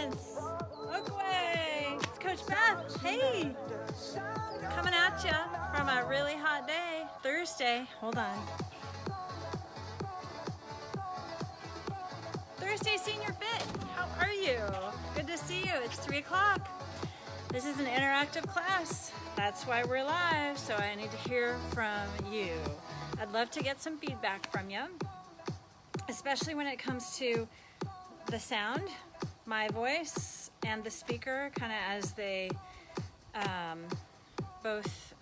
Elements Oakway. It's Coach Beth. Hey, coming at you from a really hot day, Thursday. Hold on. Thursday Senior Fit. How are you? Good to see you. It's 3 o'clock. This is an interactive class. That's why we're live. So I need to hear from you. I'd love to get some feedback from you, especially when it comes to the sound, my voice, and the speaker, kind of as they both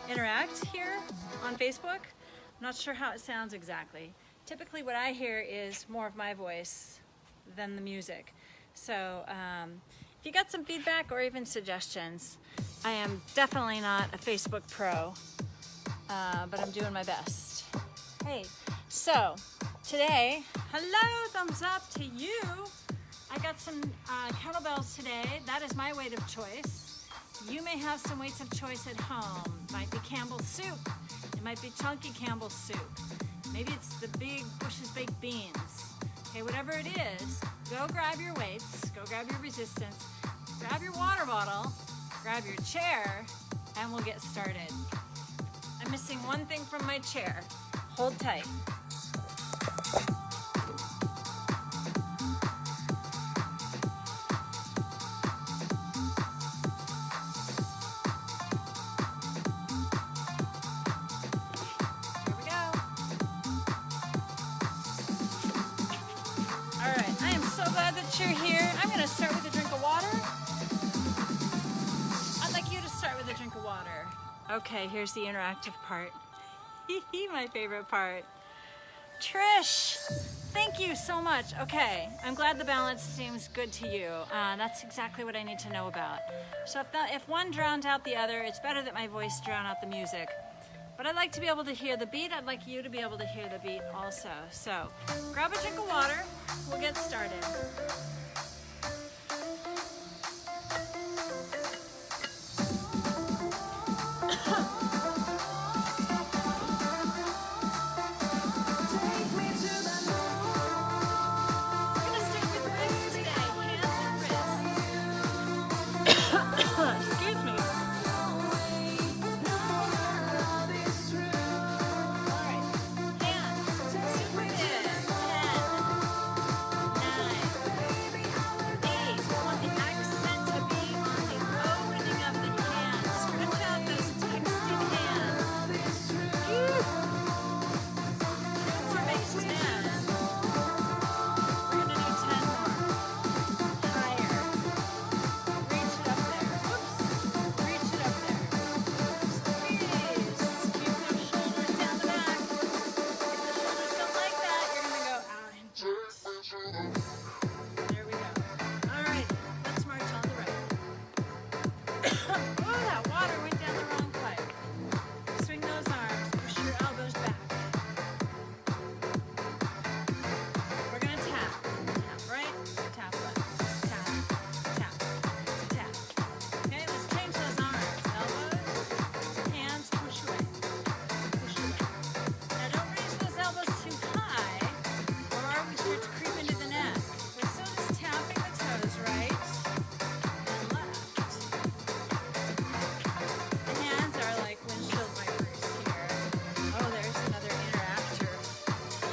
interact here on Facebook. I'm not sure how it sounds exactly. Typically what I hear is more of my voice than the music. So if you got some feedback or even suggestions, I am definitely not a Facebook pro, but I'm doing my best. Hey, so today, hello, thumbs up to you. I got some kettlebells today. That is my weight of choice. You may have some weights of choice at home. Might be Campbell's soup. It might be chunky Campbell's soup. Maybe it's the big Bush's baked beans. Okay, whatever it is, go grab your weights, go grab your resistance, grab your water bottle, grab your chair, and we'll get started. I'm missing one thing from my chair. Hold tight. You're here. I'm going to start with a drink of water. I'd like you to start with a drink of water. Okay, here's the interactive part. My favorite part. Trish, thank you so much. Okay, I'm glad the balance seems good to you. That's exactly what I need to know about. So if one drowned out the other, it's better that my voice drown out the music. But I'd like to be able to hear the beat. I'd like you to be able to hear the beat also. So grab a drink of water. We'll get started.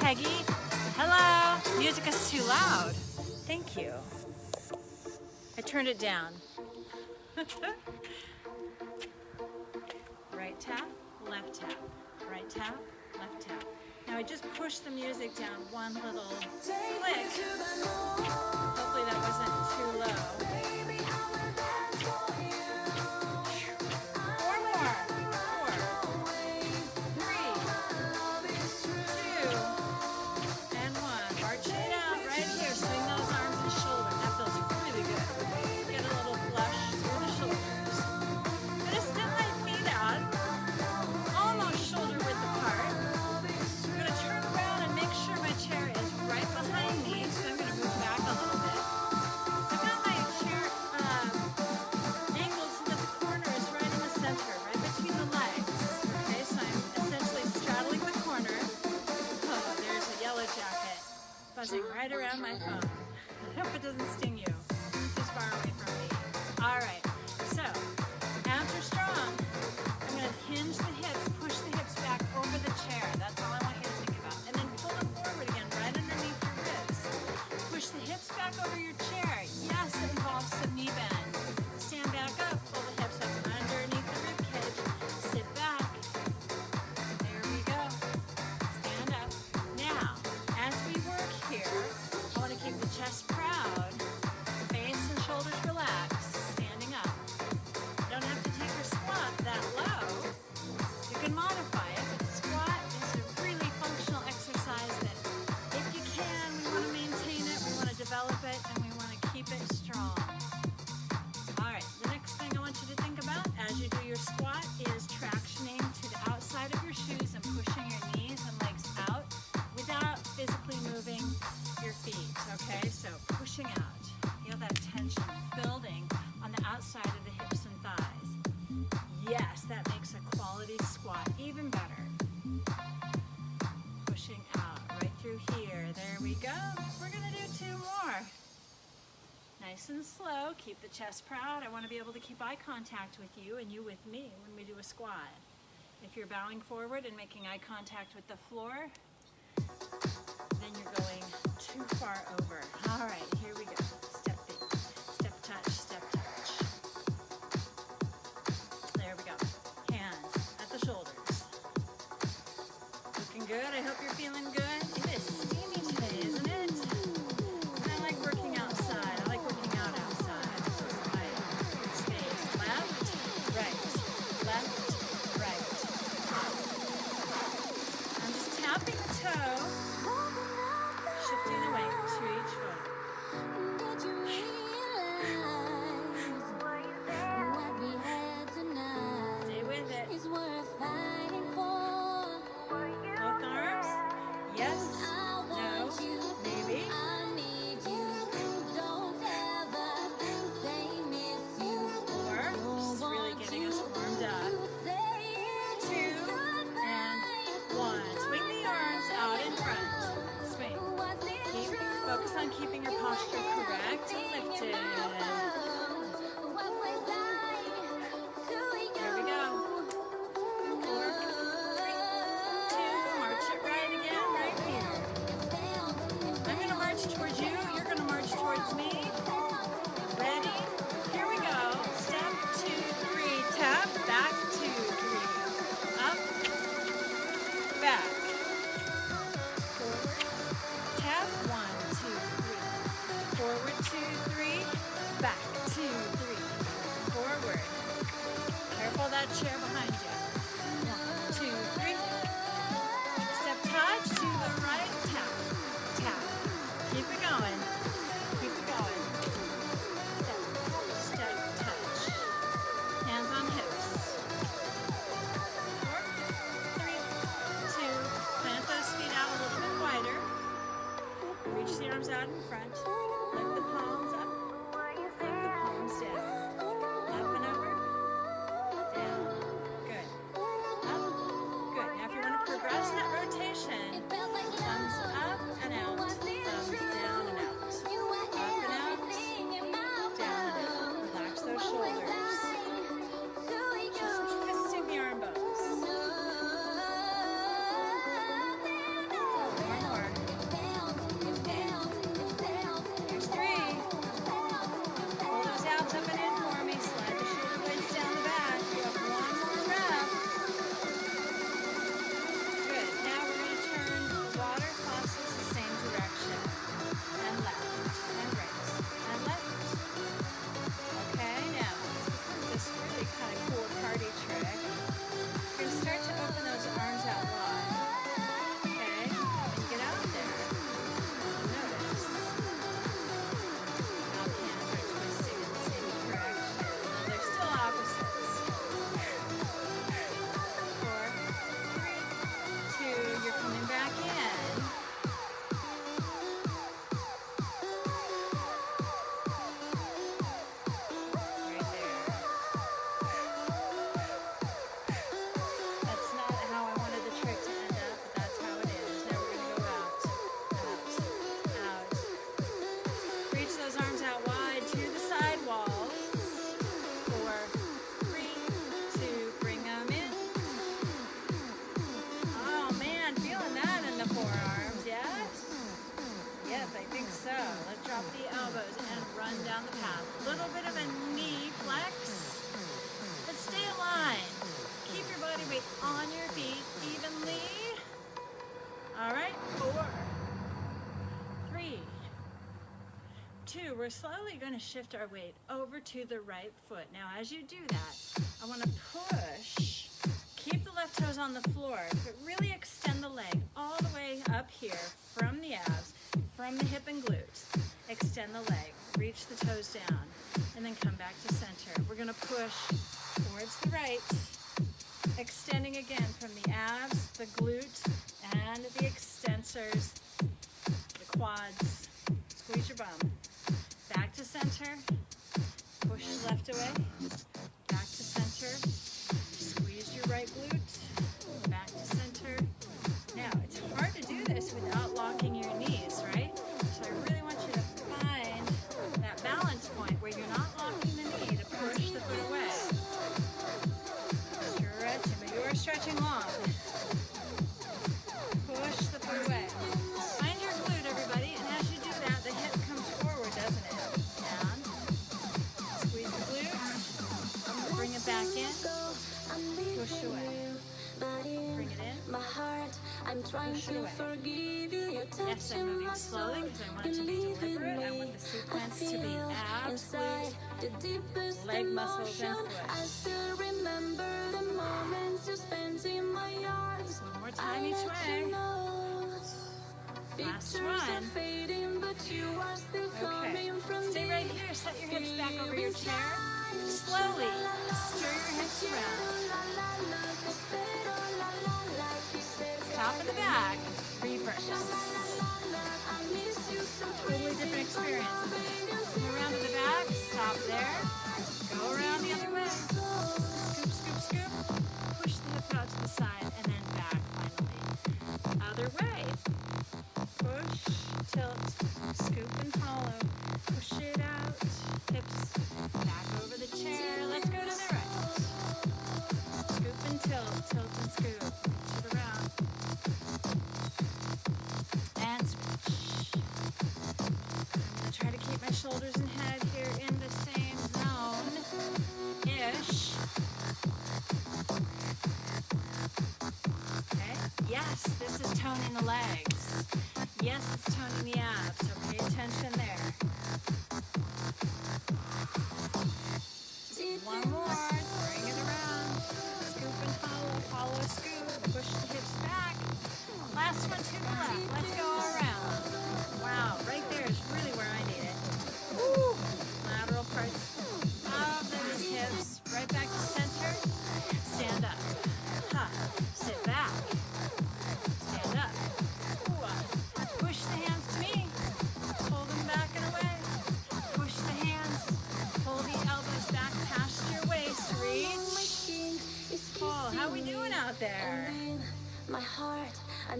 Peggy, hello. Music is too loud. Thank you. I turned it down. Right tap, left tap. Right tap, left tap. Now I just pushed the music down one little click. Hopefully that wasn't too low. Behind phone. I hope it doesn't sting you. Too far away from me. All right. So after strong, I'm going to hinge the hips, push the hips back over the chair. That's all I want you to think about. And then pull them forward again, right underneath your ribs. Push the hips back over your chair. Yes, it involves some knee bend. Stand back up, pull the hips up underneath the rib cage. Sit back. There we go. Stand up. Now, as we work here, I want to keep the chest proud, face and shoulders relaxed, standing up. You don't have to take your squat that low. You can modify it, but squat is a really functional exercise that if you can, we want to maintain it, we want to develop it, and we want to keep it strong. All right, the next thing I want you to think about as you do your squat is tractioning to the outside of your shoes and pushing your knees and legs out without physically moving your feet, okay? So pushing out. Feel that tension building on the outside of the hips and thighs. Yes, that makes a quality squat even better. Pushing out right through here. There we go. We're going to do 2 more. Nice and slow. Keep the chest proud. I want to be able to keep eye contact with you and you with me when we do a squat. If you're bowing forward and making eye contact with the floor, then you're going too far over. All right, here we go. Step feet. Step touch, step touch. There we go. Hands at the shoulders. Looking good. I hope you're feeling good. It is steamy today, isn't it? I like working outside. I like working out outside. This is my space. Left, right. Left, right. I'm just tapping the toe. Shifting the weight to each foot. Stay with it. Both arms. Yes. No. Maybe. Or just really getting us warmed up. 2 and 1. Swing the arms out in front. Swing. Focus on keeping your posture correct and lifted. There we go. 4, 3, 2. March it right again, right here. I'm going to march towards you. You're going to march towards me. Ready? Here we go. Step 2, 3. Tap. Back 2, 3. Up. Back. Forward. Tap. 1, 2, 3. Forward 2, 3. Back 2, 3. Forward. Careful that chair behind you. 1, 2, 3. Step touch to the right. Tap. Tap. Keep it going. Keep it going. Step. Step. Touch. Hands on hips. 4, 3, 2. Plant those feet out a little bit wider. Reach the arms out in front. Lift the palms up. Lift the palms down. Up and over. Down. Good. Up. Good. Now if you want to progress that rotation, thumbs up and out. Thumbs down and out. Up and out. Down and out. Relax those shoulders. Just twisting the arm bones. One more. Here's 3. think so. Let's drop the elbows and run down the path. A little bit of a knee flex, but stay aligned. Keep your body weight on your feet evenly. All right, 4, 3, 2. We're slowly going to shift our weight over to the right foot. Now, as you do that, I want to push. Keep the left toes on the floor, but really extend the leg all the way up here from the abs, from the hip and glutes. Extend the leg, reach the toes down, and then come back to center. We're going to push towards the right, extending again from the abs, the glutes, and the extensors, the quads. Squeeze your bum. Back to center, push left away, back to center, squeeze your right glute, back to center. Now, it's hard to do this without locking your knees, right? So I really want you to find that balance point where you're not locking the knee to push the foot away. Stretching, but you're stretching long. Push the foot away. Find your glute, everybody, and as you do that, the hip comes forward, doesn't it? Down. Squeeze the glute. Bring it back in. Push away. Bring it in. Push it away. Yes, I'm moving slowly because I want it to be deliberate. I want the sequence to be abs, glutes, leg muscles, and foot. One more time each way. Last one. Okay. Stay right here. Set your hips back over your chair. Slowly stir your hips around. Stop in the back. Reverse. Totally different experience. Come around to the back. Stop there. Go around the other way. Scoop, scoop, scoop. Push the hip out to the side and then back finally. Other way. Push, tilt, scoop and follow. Push it out. Hips back over the chair. Let's go to the right. Scoop and tilt, tilt and scoop. To the round. And switch. I'm going to try to keep my shoulders and head here in the same zone-ish. Okay. Yes, this is toning the legs. Yes, it's toning the abs, so pay attention there. One more. Bring it around. Scoop and follow. Follow, scoop. Push the hips back. Last one to the left. Let's go all around. Wow, right there is really where I need it. Woo! Lateral parts of those hips. Right back to center. Stand up. Ha. Sit back. Stand up. Ooh. Push the hands to me. Pull them back and away. Push the hands. Pull the elbows back past your waist. Reach. Pull. How we doing out there?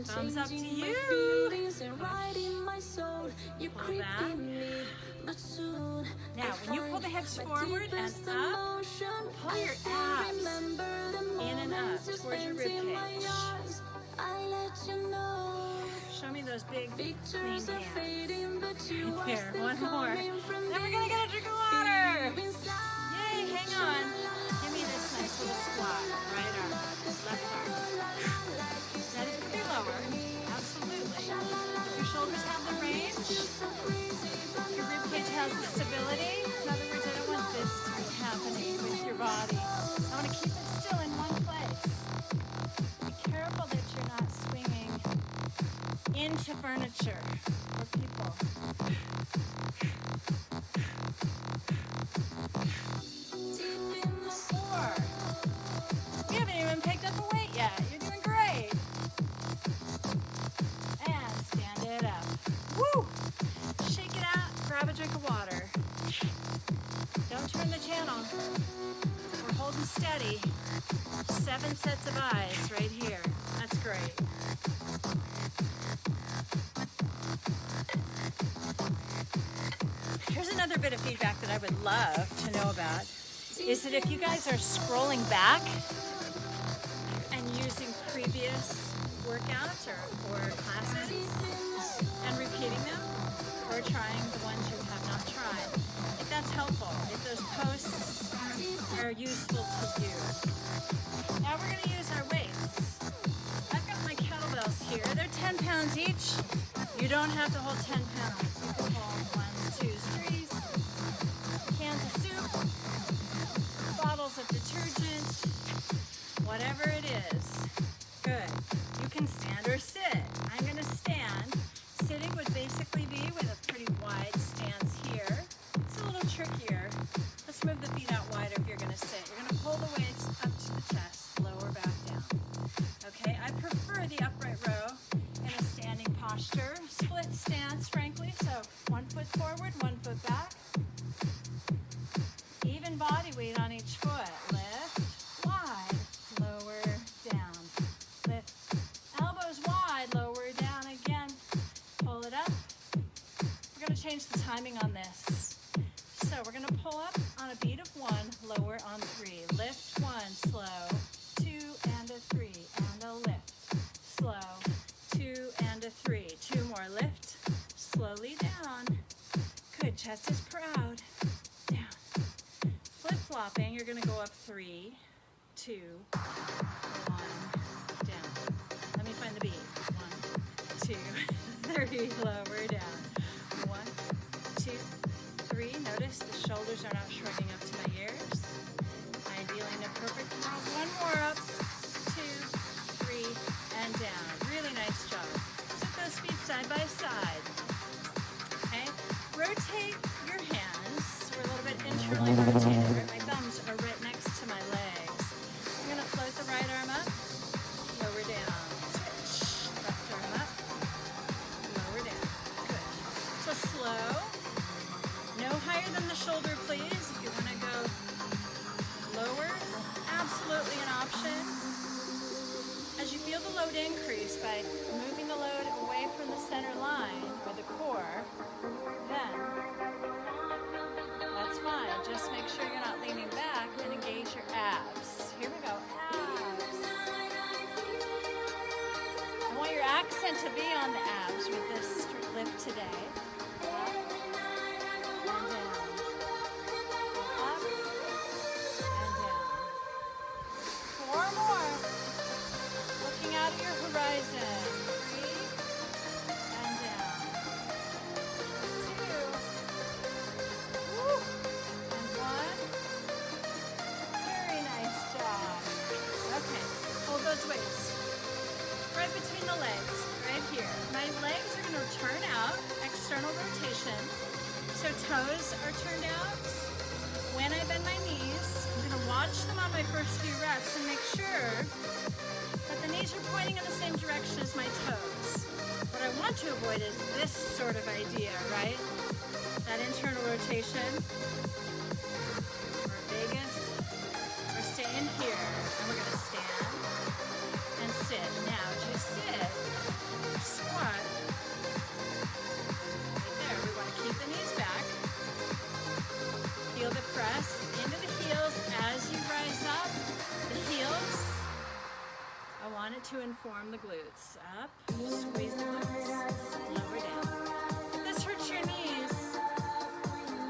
Thumbs up to you. Pull back. Now, when you pull the hips forward and up, pull your abs in and up towards your ribcage. Show me those big, clean hands. Here, one more. Then we're going to get a drink of water. Yay, hang on. Give me this nice little squat. Right arm, left arm. That is going to be lower. Absolutely. Your shoulders have the range. Your ribcage has the stability. In other words, I don't want this to be happening with your body. I want to keep it still in one place. Be careful that you're not swinging into furniture or people. 4. We haven't even picked up a weight yet. You're doing great. And stand it up. Woo! Shake it out. Grab a drink of water. Don't turn the channel. We're holding steady. 7 sets of eyes right here. That's great. Here's another bit of feedback that I would love to know about, is that if you guys are scrolling back and using previous workouts or classes and repeating them, or trying the ones you have not tried. If that's helpful, if those posts are useful to you. Now we're going to use our weights. I've got my kettlebells here. They're 10 pounds each. You don't have to hold 10 pounds. You can hold 1s, 2s, 3s, cans of soup, bottles of detergent, whatever it is. Good. You can stand or sit. I'm going to stand. Sitting would basically be with a pretty wide stance here. It's a little trickier. Let's move the feet out wider if you're going to sit. You're going to pull the weights up to the chest, lower back down. Okay, I prefer the upright row in a standing posture. Split stance, frankly, so 1 foot forward, 1 foot back. Even body weight on each foot. Lift, wide, lower, down. Lift, elbows wide, lower, down again. Pull it up. We're going to change the timing on this. So we're going to pull up on a beat of 1, lower on 3. Lift 1, slow, 2 and a 3, and a lift. Slow, 2 and a 3. 2 more, lift, slowly down. Good, chest is proud. Down. Flip-flopping, you're going to go up 3, 2, 1, down. Let me find the beat. 1, 2, 3, lower down. 1, 2, 3. Notice the shoulders are not shrugging up to my ears. Ideally in a perfect world. 1 more up. 2, 3, and down. Really nice job. Sit those feet side by side. Okay? Rotate your hands. We're a little bit internally rotated. My thumbs are right next to my legs. I'm going to float the right arm up. Lower down. Switch. Left arm up. Lower down. Good. So slow. No higher than the shoulder, please. If you want to go lower, absolutely an option. As you feel the load increase by moving the load away from the center line or the core, then that's fine. Just make sure you're not leaning back and engage your abs. Here we go, abs. I want your accent to be on the abs with this lift today. Up and down. Up and down. 4 more. Looking out at your horizon. 3 and down. 2. Woo. And 1. Very nice job. Okay, hold those weights. Right between the legs, right here. My legs are going to turn out, external rotation. So toes are turned out. When I bend my knees, I'm going to watch them on my first few reps and make sure that the knees are pointing in the same direction as my toes. What I want to avoid is this sort of idea, right? That internal rotation. Or Vegas. We're staying here, and we're going to stand and sit. Now, as you sit, squat. Right there, we want to keep the knees back. Feel the press into the heels as you rise up. The heels, I want it to inform the glutes. Up, squeeze the glutes, lower down. If this hurts your knees,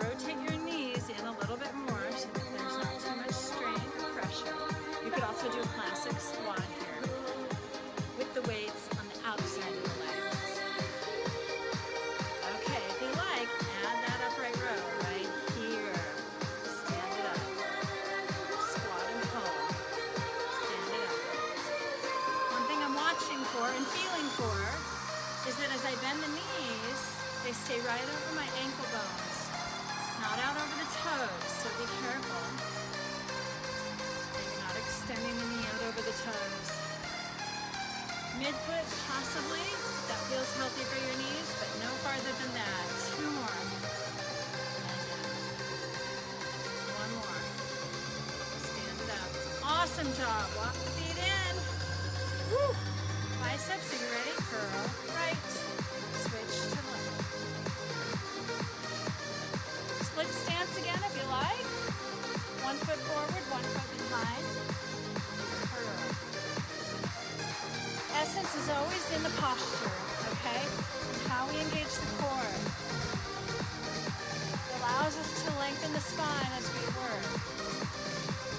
rotate your knees in a little bit more so that there's not too much strain or pressure. You could also do a classic squat here with the weights on the outside of the legs. Okay, if you like, add that upright row right here. Stand it up. Squat and pull. Stand it up. One thing I'm watching for and feeling for is that as I bend the knees, they stay right over my ankle bones, not out over the toes, so be careful. You're not extending the knee out over the toes. Midfoot, possibly. That feels healthy for your knees, but no farther than that. 2 more. And down. 1 more. Stand it up. Awesome job. Walk the feet in. Woo! Biceps, are you ready? Curl right. Switch to left. Split stance again if you like. 1 foot forward, 1 foot behind. Curl. Essence is always in the posture, okay? And how we engage the core. spine, that's where you work.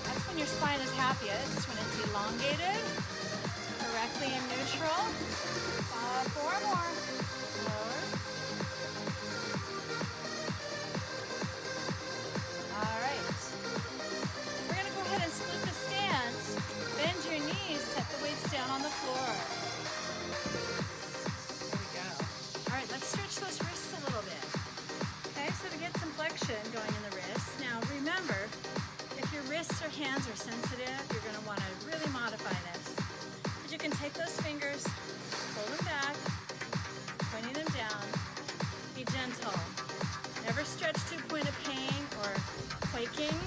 That's when your spine is happiest, when it's elongated, correctly in neutral. 4 more. Lower. All right. We're going to go ahead and split the stance. Bend your knees, set the weights down on the floor. There we go. All right, let's stretch those wrists a little bit. Okay, so to get some flexion going in the wrists. Now remember, if your wrists or hands are sensitive, you're going to want to really modify this. But you can take those fingers, pull them back, pointing them down. Be gentle. Never stretch to a point of pain or quaking.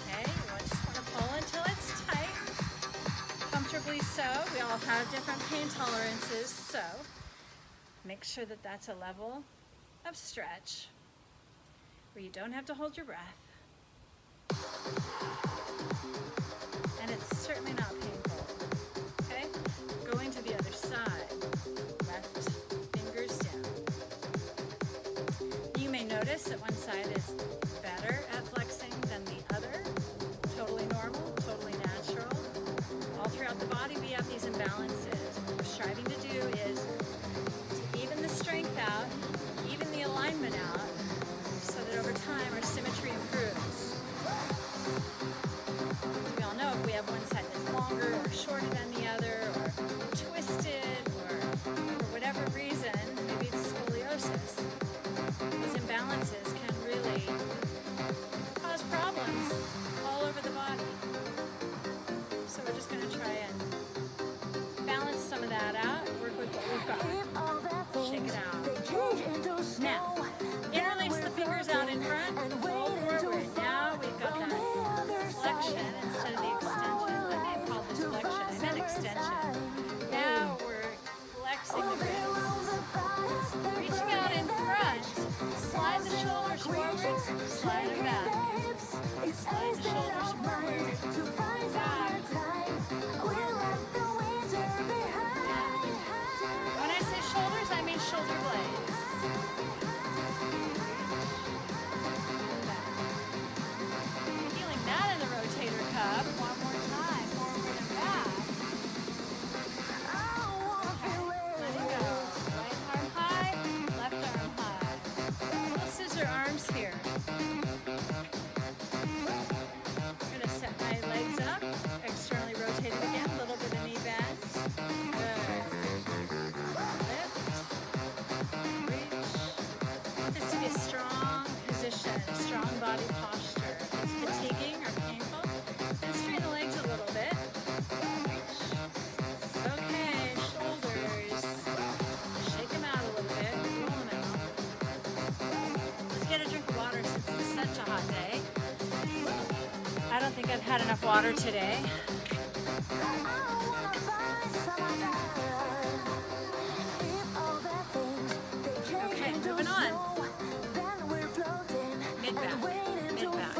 Okay, you just want to pull until it's tight. Comfortably so. We all have different pain tolerances, so make sure that that's a level of stretch where you don't have to hold your breath. And it's certainly not painful. Okay? Going to the other side. Left fingers down. You may notice that one side is better at flexing than the other. Totally normal, totally natural. All throughout the body we have these imbalances. What we're striving to do is to even the strength out, even the alignment out, so that over time our symmetry improves. We all know if we have one side that's longer or shorter than the other, or twisted, or for whatever reason, maybe it's scoliosis, these imbalances can really cause problems all over the body. So we're just going to try and balance some of that out, work with what we've got. Shake it out. Now, interlace the fingers out in front, pull forward. Now we've got that flexion instead of the extension. I may have called this flexion, I meant extension. Now we're flexing the wrists. Reaching out in front, slide the shoulders forward, slide them back. Slide the shoulders forward, back. When I say shoulders, I mean shoulder blades. Feeling that in the rotator cuff. One more time, forward and back. Okay, letting go. Right arm high, left arm high. Little scissor arms here. I'm going to set my legs up, externally rotated again, a little bit of knee bend. Good. Lift, reach. I want this to be a strong position, a strong body posture. If it's fatiguing or painful, then straighten the legs a little bit. Reach. Okay, shoulders. Shake them out a little bit, roll them out. Let's get a drink of water since it's such a hot day. I don't think I've had enough water today. Okay, moving on. Mid-back, mid-back.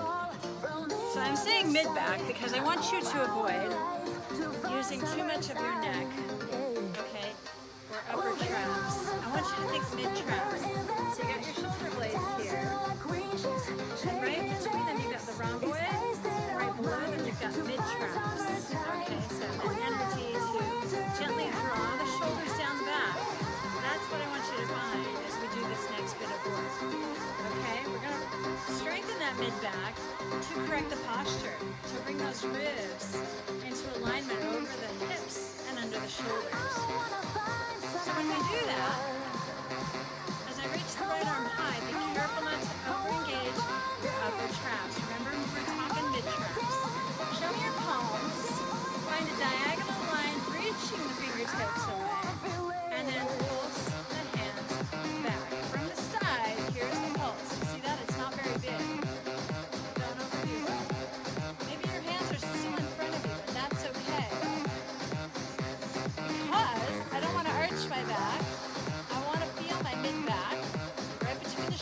So I'm saying mid-back because I want you to avoid using too much of your neck, okay, or upper traps. I want you to think mid-traps. So you got your shoulder blades here, and right between them you've got the rhomboids, and right below them you've got mid-traps. Okay, so an energy to gently draw the shoulders down the back. That's what I want you to find as we do this next bit of work. Okay, we're going to strengthen that mid-back to correct the posture, to bring those ribs into alignment over the hips and under the shoulders. So when we do that, as I reach the right arm high, be careful not to over-engage your upper traps. Remember, we're talking mid-traps. Show me your palms. Find a diagonal line, reaching the fingertips away, and then pulse the hands back. From the side, here's the pulse. You see that? It's not very big. Don't overdo it. Maybe your hands are still in front of you, and that's okay. Because I don't want to arch my back. I want to feel my mid-back right between the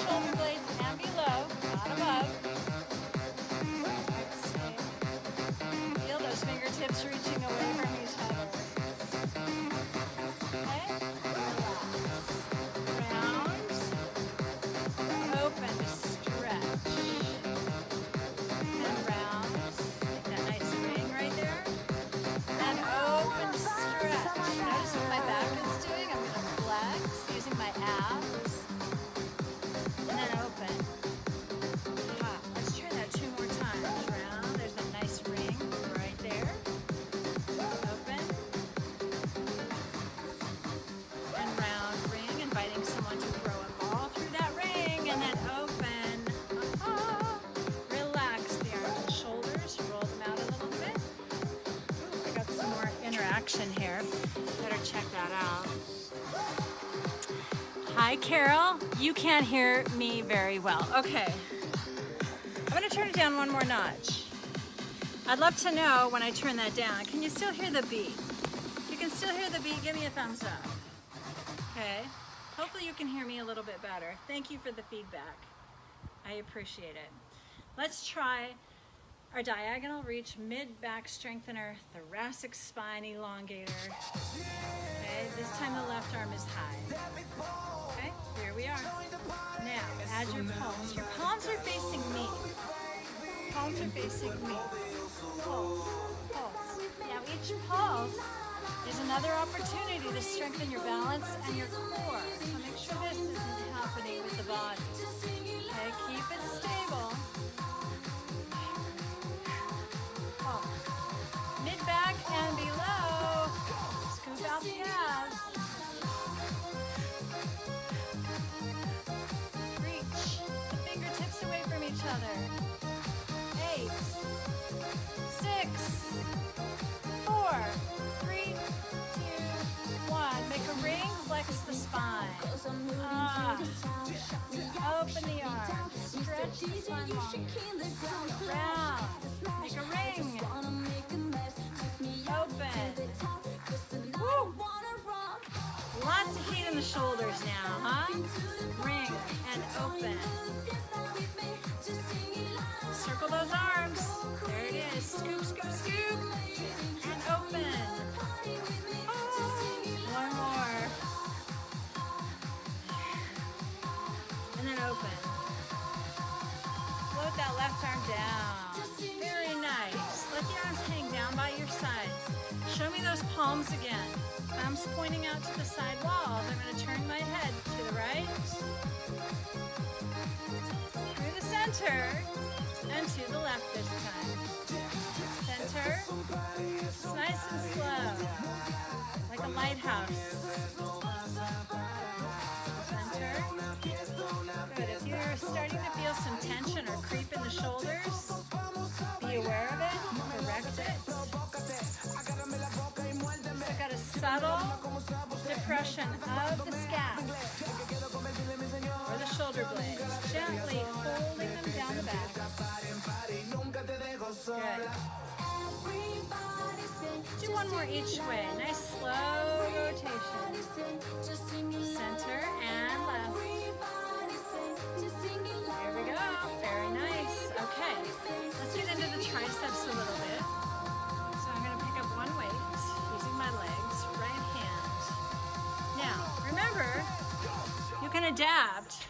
section here. Better check that out. Hi, Carol. You can't hear me very well. Okay. I'm going to turn it down one more notch. I'd love to know when I turn that down. Can you still hear the beat? If you can still hear the beat, give me a thumbs up. Okay. Hopefully you can hear me a little bit better. Thank you for the feedback. I appreciate it. Let's try our diagonal reach mid-back strengthener, thoracic spine elongator. Okay, this time the left arm is high. Okay, here we are. Now, add your palms. Your palms are facing me. Palms are facing me. Pulse, pulse. Now each pulse is another opportunity to strengthen your balance and your core. So make sure this isn't happening with the body. Okay, keep it stable. Mid-back and below. Scoop out the abs. Reach the fingertips away from each other. 8, 6, 4, 3, 2, 1. Make a ring, flex the spine. Open the arms. Stretch the spine longer. Round. Make a ring. Open. Woo. Lots of heat in the shoulders now, huh? Ring and open. Circle those arms. There it is. Scoop, scoop, scoop. And open. One more. And then open. Float that left arm down. Very nice. Let the arms hang down by your sides. Show me those palms again. Thumbs pointing out to the side walls. I'm going to turn my head to the right, through the center, and to the left this time. Center. It's nice and slow, like a lighthouse. Center. Good. If you're starting to feel some tension or creep in the shoulders, be aware of it, correct it. So got a subtle depression of the scap or the shoulder blades, gently holding them down the back. Good. Do one more each way. Nice slow rotation. Center and left. Here we go. Very nice. Okay. Let's get into the triceps a little bit. So I'm going to pick up one weight using my legs, right hand. Now, remember, you can adapt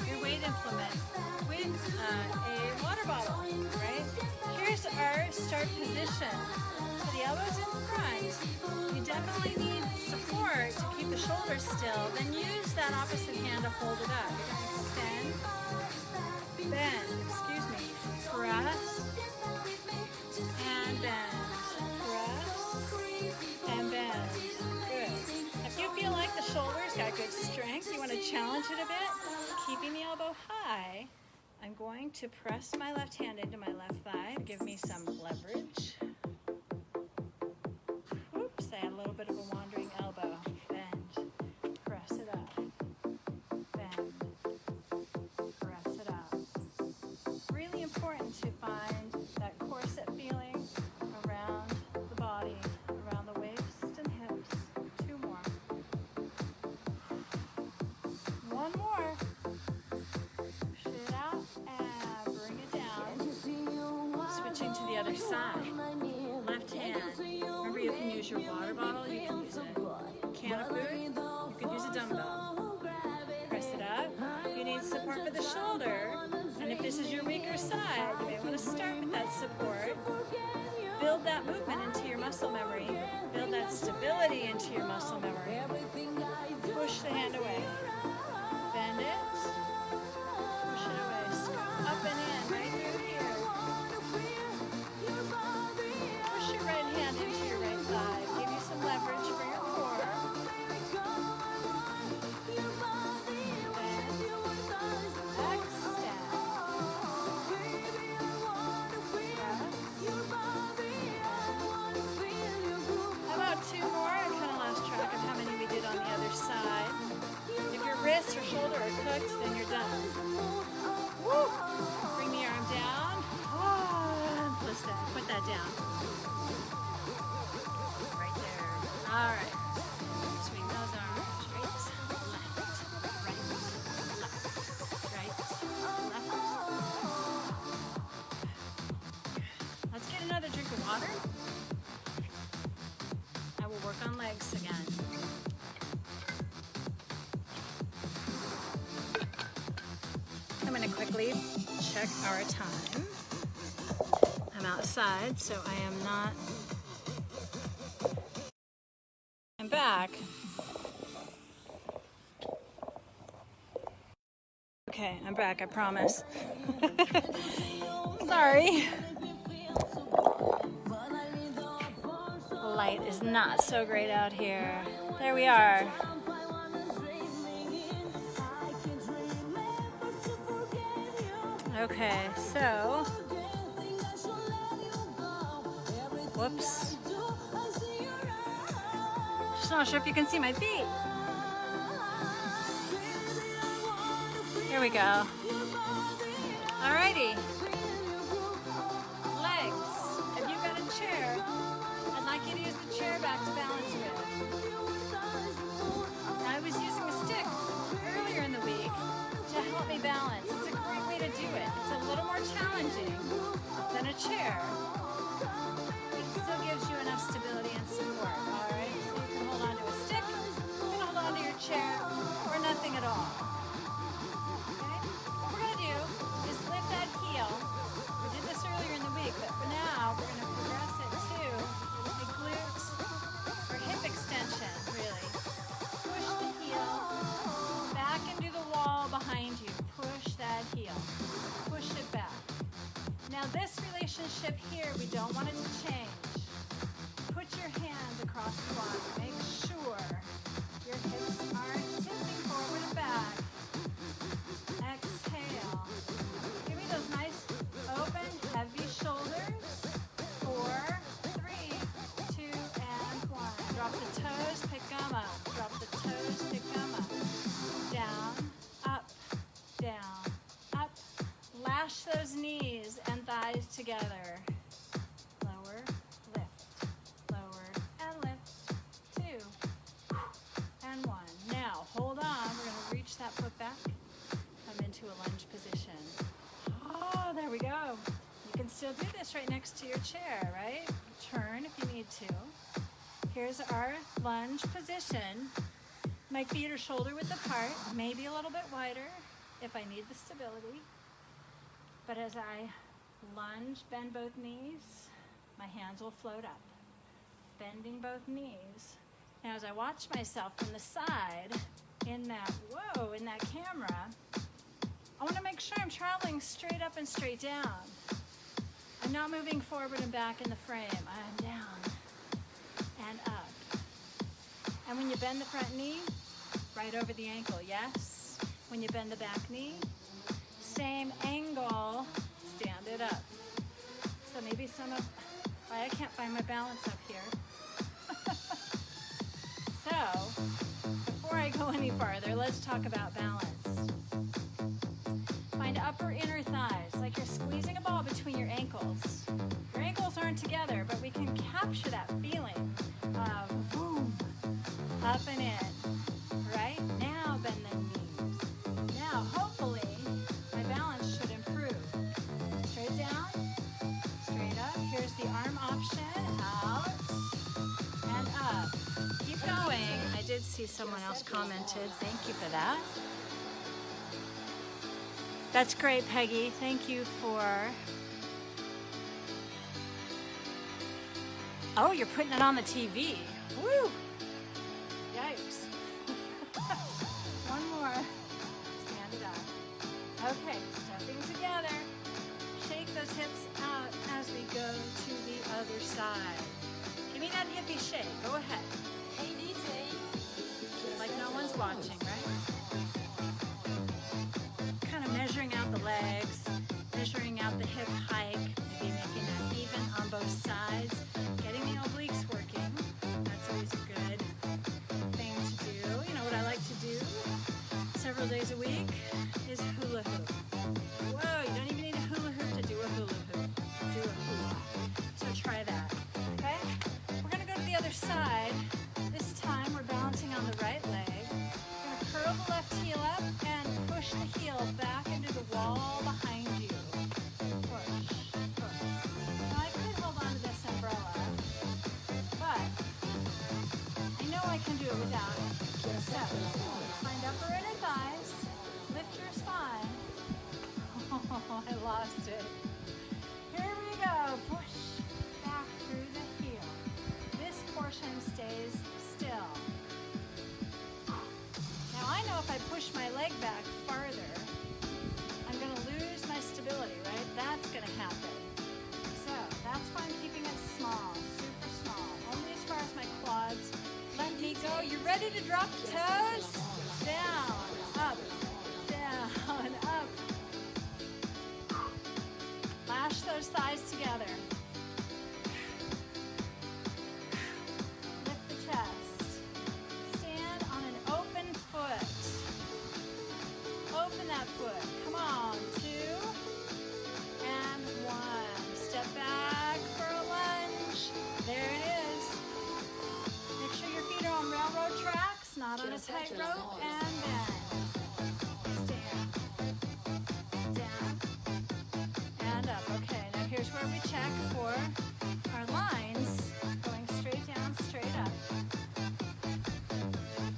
your weight implement with a water bottle, right? Here's our start position. So the elbows in front. You definitely need support to keep the shoulders still. Then use that opposite hand to hold it up. You're going to extend, bend, press, and bend. Press, and bend. Good. If you feel like the shoulders got good strength, you want to challenge it a bit, keeping the elbow high. I'm going to press my left hand into my left thigh to give me some leverage. Oops, I had a little bit of a wandering elbow. Bend, press it up. Bend, press it up. Really important to find that corset feeling around the body, around the waist and hips. 2 more. 1 more. Push it out and bring it down. Switching to the other side. Left hand. Remember, you can use your water bottle, you can use a can of food, you can use a dumbbell. Press it up. You need support for the shoulder, and if this is your weaker side, you may want to start with that support. Build that movement into your muscle memory. Build that stability into your muscle memory. Push the hand away. Bend it. Push it away. Scoop up and in, right through here. Push your right hand into your right thigh. Give you some leverage for your core. Bend. Extend. Press. quickly check our time. I'm outside, so I am not. I'm back. Okay, I'm back, I promise. Sorry. The light is not so great out here. There we are. Okay, so, whoops. Just not sure if you can see my feet. Here we go. Alrighty. Legs. If you've got a chair, I'd like you to use the chair back to balance with. I was using a stick earlier in the week to help me balance. It's a great way to do it. It's a little more challenging than a chair. It still gives you enough stability and support. Alright? So you can hold on to a stick, you can hold on to your chair, or nothing at all. We did this earlier in the week, but for now we're going to progress it to a glute or hip extension, really. Push the heel back into the wall behind you. Push that heel. Push it back. Now this relationship here, we don't want it to change. Put your hands across the body. Make sure your hips aren't tipping forward and back. Exhale. Give me those nice open, heavy shoulders. 4, 3, 2, and 1. Drop the toes, pick them up. Drop the toes, pick them up. Down, up, down, up. Lash those knees and thighs together. Lower, lift, lower, and lift. 2, and 1. Now, hold on. We're going to reach that foot back. Come into a lunge position. Oh, there we go. You can still do this right next to your chair, right? Turn if you need to. Here's our lunge position. My feet are shoulder width apart, maybe a little bit wider if I need the stability. But as I lunge, bend both knees, my hands will float up. Bending both knees. Now as I watch myself from the side in that camera, I want to make sure I'm traveling straight up and straight down. I'm not moving forward and back in the frame. I'm down and up. And when you bend the front knee, right over the ankle, yes. When you bend the back knee, same angle, stand it up. So maybe why I can't find my balance up here. So, before I go any farther, let's talk about balance. Find upper inner thighs, like you're squeezing a ball between your ankles. Your ankles aren't together, but we can capture that feeling of boom, up and in. Right? Now bend the knees. Now, hopefully, my balance should improve. Straight down, straight up. Here's the arm option, out, and up. Keep going. I did see someone else commented. Thank you for that. That's great, Peggy. Thank you for... Oh, you're putting it on the TV. Woo! Yikes. One more. Stand it up. Okay, stepping together. Shake those hips out as we go to the other side. Give me that hippie shake. Go ahead. Hey, DJ. Like no one's watching, right? Kind of measuring out the legs, measuring out the hip hike, maybe making that even on both sides, getting the obliques working. That's always a good thing to do. You know what I like to do several days a week is hula hoop. Whoa, you don't even need a hula hoop to do a hula hoop. Do a hula. So try that, okay? We're going to go to the other side. This time we're balancing on the right leg. We're going to curl the I lost it. Here we go. Push back through the heel. This portion stays still. Now I know if I push my leg back farther, I'm going to lose my stability, right? That's going to happen. So that's why I'm keeping it small, super small. Only as far as my quads. Let me go. You ready to drop the toes? Down, up, down, up. Lash those thighs together. Lift the chest. Stand on an open foot. Open that foot. Come on. 2 and 1. Step back for a lunge. There it is. Make sure your feet are on railroad tracks, not on a tight rope, and bend. Stand. Down. And up. Okay, now here's where we check for our lines going straight down, straight up.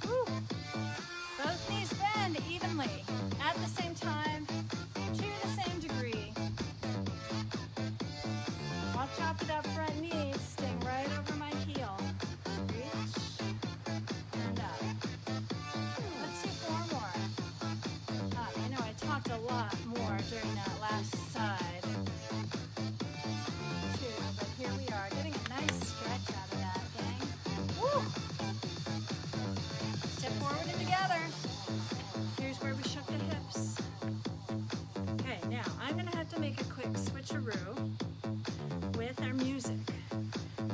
Woo. Both knees bend evenly at the same time, to the same degree. Watch out for that front knee staying right over my heel. Reach and up. Let's do 4 more. I know I talked a lot more during that last side too, but here we are, getting a nice stretch out of that, gang. Woo! Step forward and together. Here's where we shook the hips. Okay, now I'm gonna have to make a quick switcheroo with our music.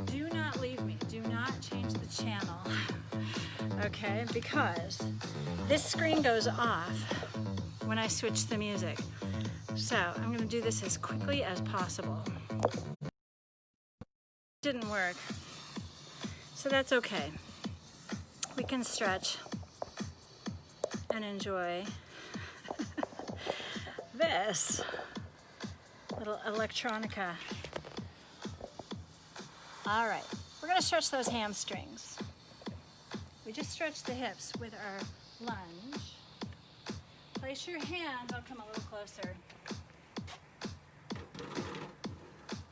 Do not leave me. Do not change the channel. Okay, because this screen goes off when I switch the music. So I'm going to do this as quickly as possible. Didn't work. So that's okay. We can stretch and enjoy this little electronica. All right, we're going to stretch those hamstrings. We just stretched the hips with our lunge. Place your hands, I'll come a little closer.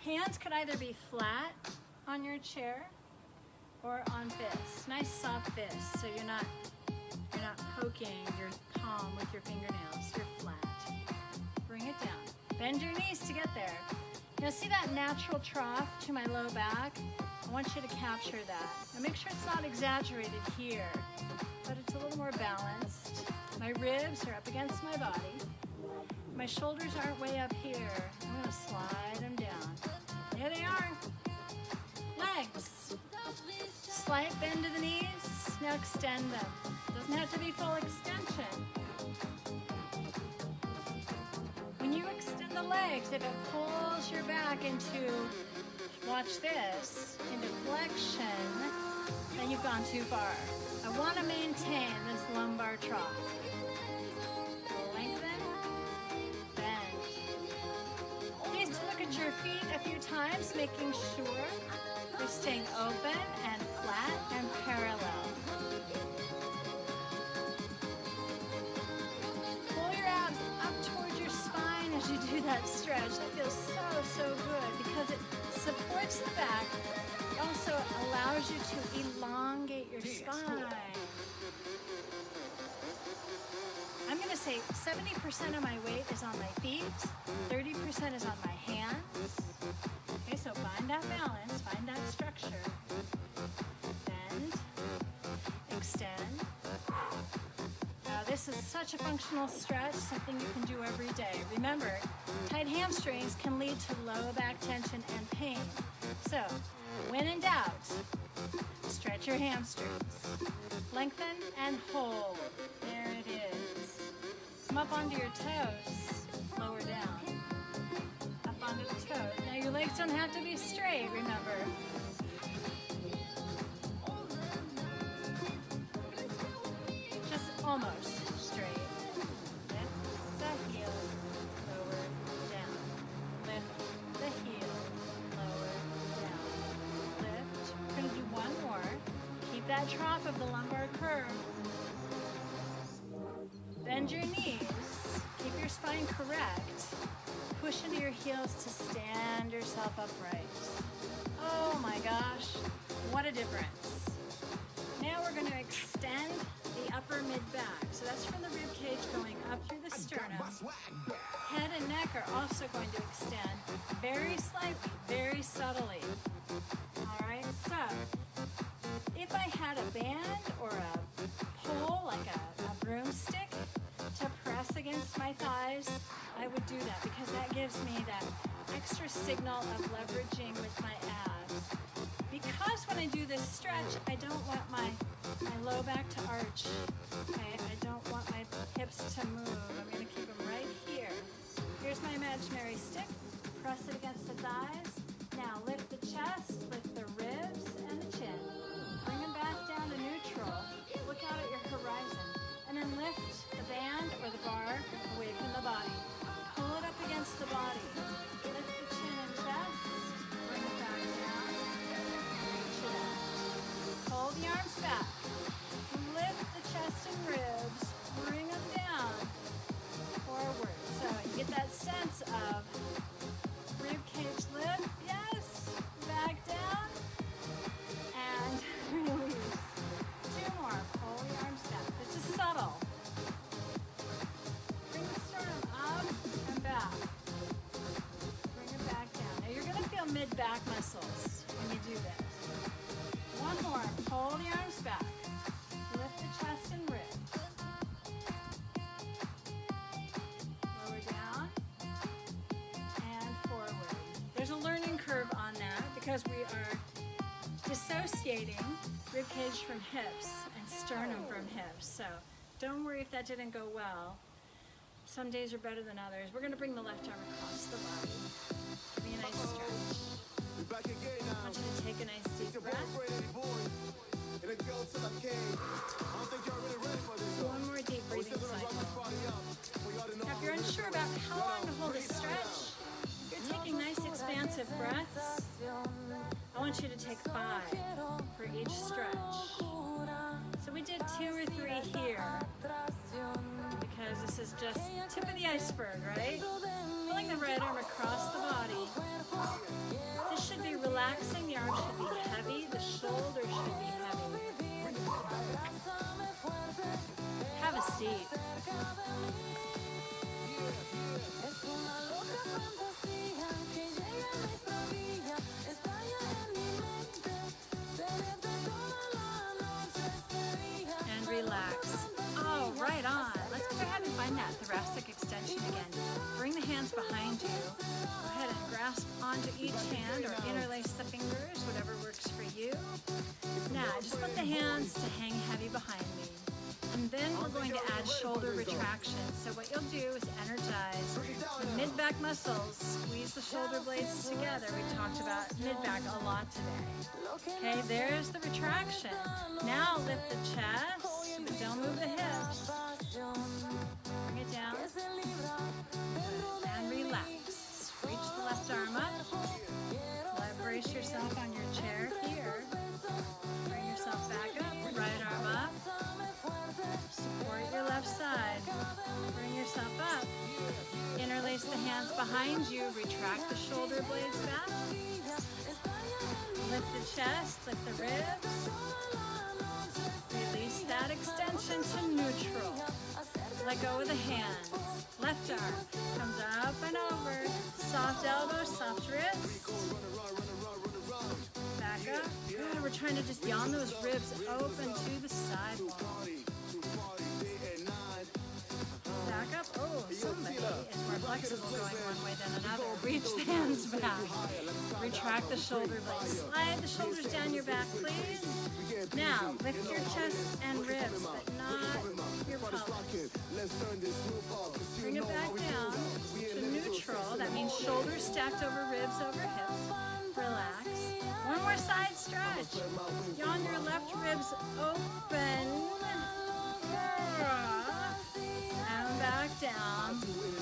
Hands could either be flat on your chair or on fists. Nice soft fists, so you're not poking your palm with your fingernails. You're flat. Bring it down. Bend your knees to get there. Now see that natural trough to my low back? I want you to capture that. Now make sure it's not exaggerated here, but it's a little more balanced. My ribs are up against my body. My shoulders aren't way up here. I'm going to slide them down. There they are. Legs. Slight bend to the knees. Now extend them. Doesn't have to be full extension. When you extend the legs, if it pulls your back into, watch this, into flexion, then you've gone too far. I want to maintain this lumbar trough. Lengthen, bend. Please look at your feet a few times, making sure you're staying open and flat and parallel. Pull your abs up towards your spine as you do that stretch. That feels so good because it supports the back. It also allows you to elongate your spine. I'm going to say 70% of my weight is on my feet, 30% is on my hands. Okay, so find that balance, find that structure. Bend, extend. Now this is such a functional stretch, something you can do every day. Remember, tight hamstrings can lead to low back tension and pain. So, when in doubt, stretch your hamstrings. Lengthen and hold. There it is. Come up onto your toes. Lower down. Up onto the toes. Now your legs don't have to be straight, remember. Just almost straight. Lift the heel, lower down. Lift the heel, lower down. Lift. We're going to do one more. Keep that trough of the lumbar curve. Bend your knees. Keep your spine correct. push into your heels to stand yourself upright. Oh my gosh, what a difference. Now we're going to extend the upper mid-back. So that's from the rib cage going up through the sternum. Head and neck are also going to extend very slightly, very subtly. All right, so if I had a band or a pole, like a broomstick, to press against my thighs, I would do that because that gives me that extra signal of leveraging with my abs. Because when I do this stretch, I don't want my low back to arch. Okay? I don't want my hips to move. I'm going to keep them right here. Here's my imaginary stick. Press it against the thighs. Now lift the chest, lift the ribs and the chin. Bring them back down to neutral. Look out at your horizon. And then lift the band or the bar away from the body. Pull it up against the body. Lift the chin and chest. Bring it back down. Reach it out. Pull the arms back. Lift the chest and ribs. Bring them down. Forward. So you get that sense of rib cage lift. Yes. Back down. And release. Two more. Pull the arms back. This is subtle. Bring the sternum up and back. Bring it back down. Now you're going to feel mid-back muscles when you do this. One more. Pull the arms back. Lift the chest and ribs. Lower down and forward. There's a learning curve on that because we are dissociating rib cage from hips and sternum from hips. So don't worry if that didn't go well. Some days are better than others. We're going to bring the left arm across the body. Give me a nice stretch. I want you to take a nice deep breath. One more deep breathing cycle. Now if you're unsure about how long to hold a stretch, you're taking nice expansive breaths. I want you to take 5 for each stretch. So we did 2 or 3 here because this is just tip of the iceberg, right? Pulling the right arm across the body. This should be relaxing. The arm should be heavy. The shoulder should be heavy. Have a seat. And relax. Oh, right on. Let's go ahead and find that thoracic extension again. Bring the hands behind you. Go ahead and grasp onto each hand or interlace the fingers, whatever works for you. Now, just want the hands to hang heavy behind me. And then we're going to add shoulder retraction. So what you'll do is energize the mid-back muscles, squeeze the shoulder blades together. We talked about mid-back a lot today. Okay, there's the retraction. Now lift the chest, but don't move the hips. Bring it down. And relax. Reach the left arm up. Brace yourself on your chair here. Bring yourself back up. Right arm up. Support your left side. Bring yourself up. Interlace the hands behind you. Retract the shoulder blades back. Lift the chest. Lift the ribs. Release that extension to neutral. Let go of the hands. Left arm comes up and over. Soft elbow, soft wrist. Back up. Good. We're trying to just yawn those ribs open to the sidewall. Back up. Oh, somebody is more flexible going one way than another. Reach the hands back. Retract the shoulder blades. Slide the shoulders down your back, please. Now, lift your chest and ribs, but not your pelvis. Bring it back down to neutral. That means shoulders stacked over ribs over hips. Relax. One more side stretch. Yawn your left ribs open. And back down.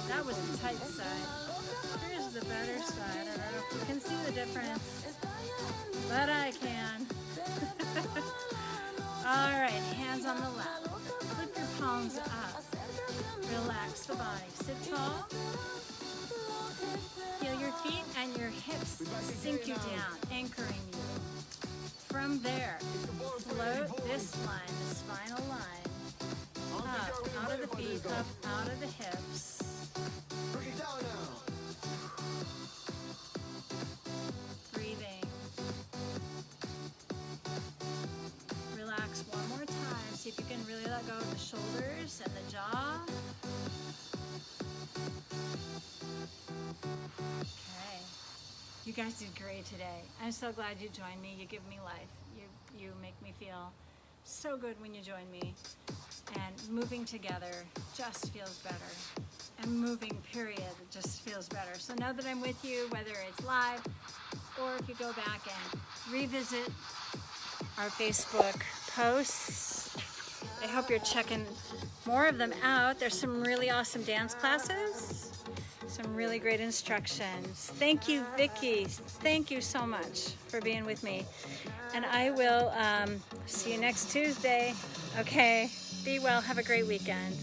That was the tight side. Here's the better side. I don't know if you can see the difference, but I can. All right, hands on the lap. Flip your palms up. Relax the body. Sit tall. hips sink you down, anchoring you. From there, float this line, the spinal line, up, out of the feet, up, out of the hips. Breathing. Relax one more time. See if you can really let go of the shoulders and the jaw. Okay. You guys did great today. I'm so glad you joined me. You give me life. You make me feel so good when you join me. And moving together just feels better. And moving, period, just feels better. So know that I'm with you, whether it's live or if you go back and revisit our Facebook posts. I hope you're checking more of them out. There's some really awesome dance classes, some really great instructions. Thank you, Vicki. Thank you so much for being with me. And I will see you next Tuesday. Okay, be well. Have a great weekend.